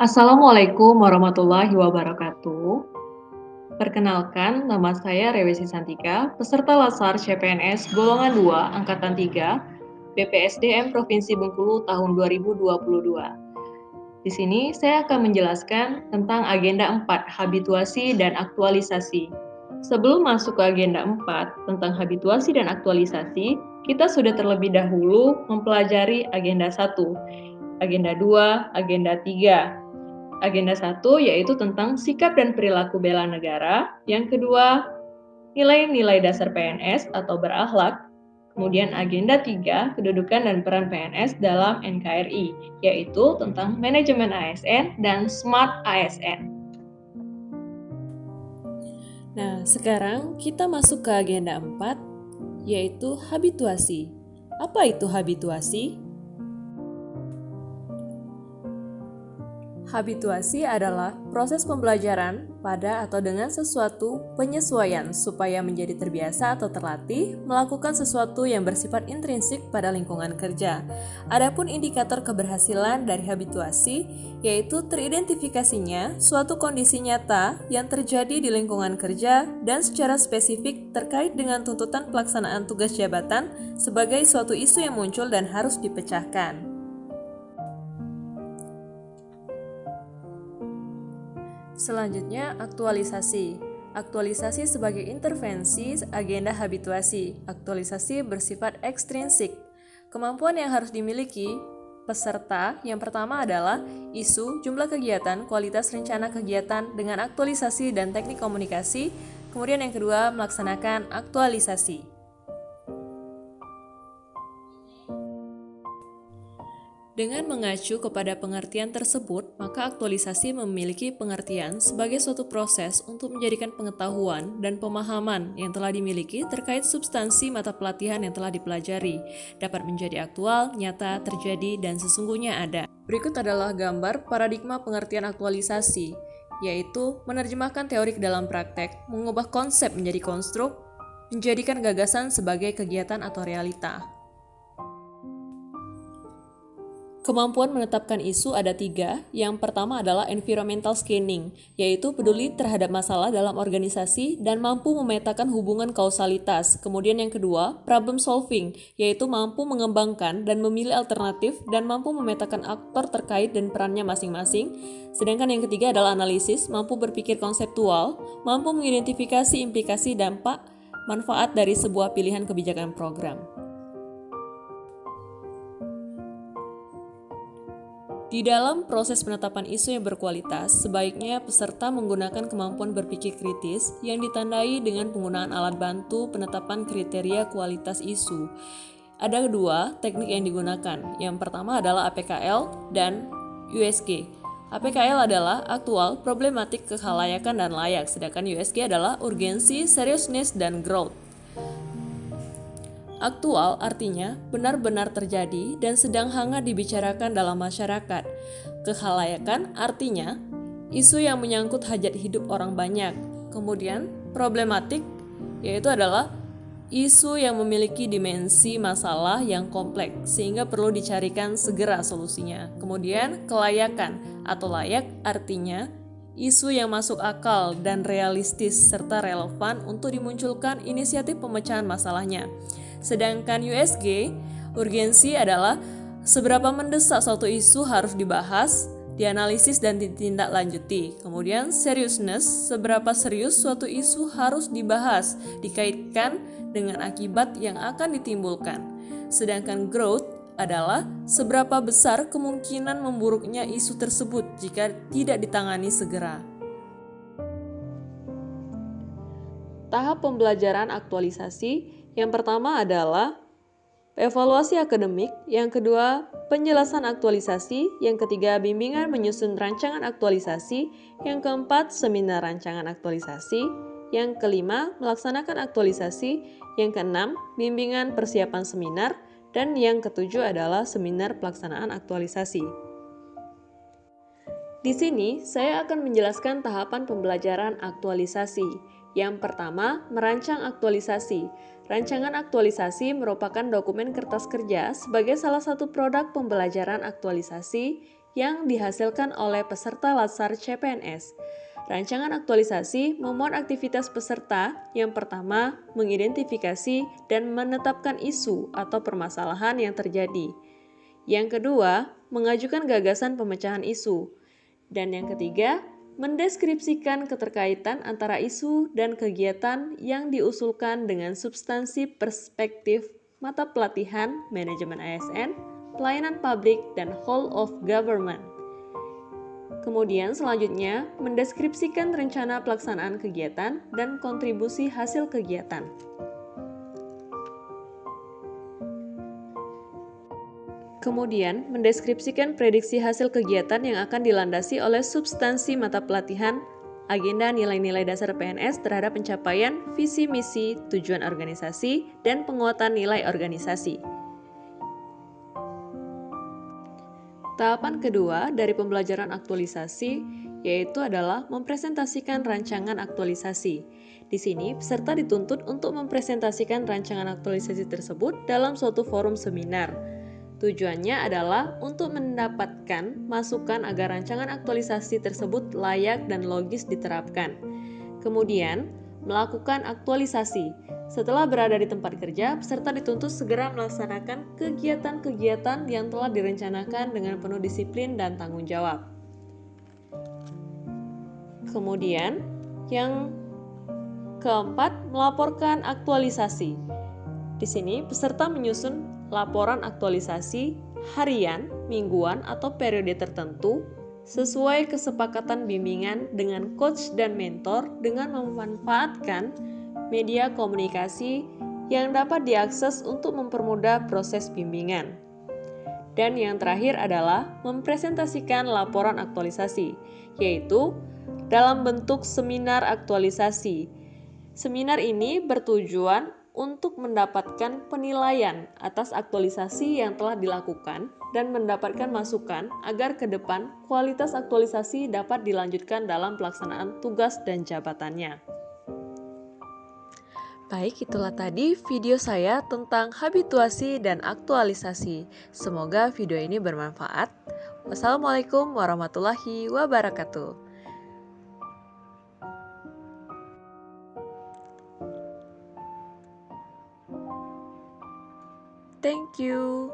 Assalamualaikum warahmatullahi wabarakatuh. Perkenalkan, nama saya Rewesi Santika, peserta Lasar CPNS Golongan 2 Angkatan 3, BPSDM Provinsi Bengkulu tahun 2022. Di sini saya akan menjelaskan tentang agenda 4, habituasi dan aktualisasi. Sebelum masuk ke agenda 4 tentang habituasi dan aktualisasi, kita sudah terlebih dahulu mempelajari agenda 1, agenda 2, agenda 3. Agenda 1 yaitu tentang sikap dan perilaku bela negara. Yang kedua, nilai-nilai dasar PNS atau berakhlak. Kemudian agenda 3, kedudukan dan peran PNS dalam NKRI, yaitu tentang manajemen ASN dan smart ASN. Nah, sekarang kita masuk ke agenda 4, yaitu habituasi. Apa itu habituasi? Habituasi adalah proses pembelajaran pada atau dengan sesuatu penyesuaian supaya menjadi terbiasa atau terlatih melakukan sesuatu yang bersifat intrinsik pada lingkungan kerja. Adapun indikator keberhasilan dari habituasi yaitu teridentifikasinya suatu kondisi nyata yang terjadi di lingkungan kerja dan secara spesifik terkait dengan tuntutan pelaksanaan tugas jabatan sebagai suatu isu yang muncul dan harus dipecahkan. Selanjutnya, aktualisasi. Aktualisasi sebagai intervensi agenda habituasi. Aktualisasi bersifat ekstrinsik. Kemampuan yang harus dimiliki peserta yang pertama adalah isu, jumlah kegiatan, kualitas rencana kegiatan dengan aktualisasi dan teknik komunikasi. Kemudian yang kedua, melaksanakan aktualisasi. Dengan mengacu kepada pengertian tersebut, maka aktualisasi memiliki pengertian sebagai suatu proses untuk menjadikan pengetahuan dan pemahaman yang telah dimiliki terkait substansi mata pelatihan yang telah dipelajari, dapat menjadi aktual, nyata, terjadi, dan sesungguhnya ada. Berikut adalah gambar paradigma pengertian aktualisasi, yaitu menerjemahkan teori ke dalam praktek, mengubah konsep menjadi konstruk, menjadikan gagasan sebagai kegiatan atau realita. Kemampuan menetapkan isu ada 3. Yang pertama adalah environmental scanning, yaitu peduli terhadap masalah dalam organisasi dan mampu memetakan hubungan kausalitas. Kemudian yang kedua, problem solving, yaitu mampu mengembangkan dan memilih alternatif dan mampu memetakan aktor terkait dan perannya masing-masing. Sedangkan yang ketiga adalah analisis, mampu berpikir konseptual, mampu mengidentifikasi implikasi dampak, manfaat dari sebuah pilihan kebijakan program. Di dalam proses penetapan isu yang berkualitas, sebaiknya peserta menggunakan kemampuan berpikir kritis yang ditandai dengan penggunaan alat bantu penetapan kriteria kualitas isu. Ada 2 teknik yang digunakan. Yang pertama adalah APKL dan USG. APKL adalah aktual, problematik, kekhalayakan, dan layak, sedangkan USG adalah urgensi, seriousness, dan growth. Aktual artinya benar-benar terjadi dan sedang hangat dibicarakan dalam masyarakat. Kekhalayakan artinya isu yang menyangkut hajat hidup orang banyak. Kemudian problematik yaitu adalah isu yang memiliki dimensi masalah yang kompleks sehingga perlu dicarikan segera solusinya. Kemudian kelayakan atau layak artinya isu yang masuk akal dan realistis serta relevan untuk dimunculkan inisiatif pemecahan masalahnya. Sedangkan USG, urgensi adalah seberapa mendesak suatu isu harus dibahas, dianalisis dan ditindaklanjuti. Kemudian seriousness, seberapa serius suatu isu harus dibahas, dikaitkan dengan akibat yang akan ditimbulkan. Sedangkan growth adalah seberapa besar kemungkinan memburuknya isu tersebut jika tidak ditangani segera. Tahap pembelajaran aktualisasi yang pertama adalah evaluasi akademik, yang kedua penjelasan aktualisasi, yang ketiga bimbingan menyusun rancangan aktualisasi, yang keempat seminar rancangan aktualisasi, yang kelima melaksanakan aktualisasi, yang keenam bimbingan persiapan seminar, dan yang ketujuh adalah seminar pelaksanaan aktualisasi. Di sini saya akan menjelaskan tahapan pembelajaran aktualisasi. Yang pertama, merancang aktualisasi. Rancangan aktualisasi merupakan dokumen kertas kerja sebagai salah satu produk pembelajaran aktualisasi yang dihasilkan oleh peserta Latsar CPNS. Rancangan aktualisasi memuat aktivitas peserta yang pertama mengidentifikasi dan menetapkan isu atau permasalahan yang terjadi. Yang kedua, mengajukan gagasan pemecahan isu. Dan yang ketiga, mendeskripsikan keterkaitan antara isu dan kegiatan yang diusulkan dengan substansi perspektif mata pelatihan manajemen ASN, pelayanan publik, dan whole of government. Kemudian selanjutnya, mendeskripsikan rencana pelaksanaan kegiatan dan kontribusi hasil kegiatan. Kemudian, mendeskripsikan prediksi hasil kegiatan yang akan dilandasi oleh substansi mata pelatihan, agenda nilai-nilai dasar PNS terhadap pencapaian visi misi, tujuan organisasi, dan penguatan nilai organisasi. Tahapan kedua dari pembelajaran aktualisasi yaitu adalah mempresentasikan rancangan aktualisasi. Di sini, peserta dituntut untuk mempresentasikan rancangan aktualisasi tersebut dalam suatu forum seminar. Tujuannya adalah untuk mendapatkan masukan agar rancangan aktualisasi tersebut layak dan logis diterapkan. Kemudian, melakukan aktualisasi. Setelah berada di tempat kerja, peserta dituntut segera melaksanakan kegiatan-kegiatan yang telah direncanakan dengan penuh disiplin dan tanggung jawab. Kemudian, yang keempat, melaporkan aktualisasi. Di sini, peserta menyusun laporan aktualisasi harian, mingguan, atau periode tertentu sesuai kesepakatan bimbingan dengan coach dan mentor dengan memanfaatkan media komunikasi yang dapat diakses untuk mempermudah proses bimbingan. Dan yang terakhir adalah mempresentasikan laporan aktualisasi, yaitu dalam bentuk seminar aktualisasi. Seminar ini bertujuan untuk mendapatkan penilaian atas aktualisasi yang telah dilakukan dan mendapatkan masukan agar ke depan kualitas aktualisasi dapat dilanjutkan dalam pelaksanaan tugas dan jabatannya. Baik, itulah tadi video saya tentang habituasi dan aktualisasi. Semoga video ini bermanfaat. Wassalamualaikum warahmatullahi wabarakatuh. Thank you.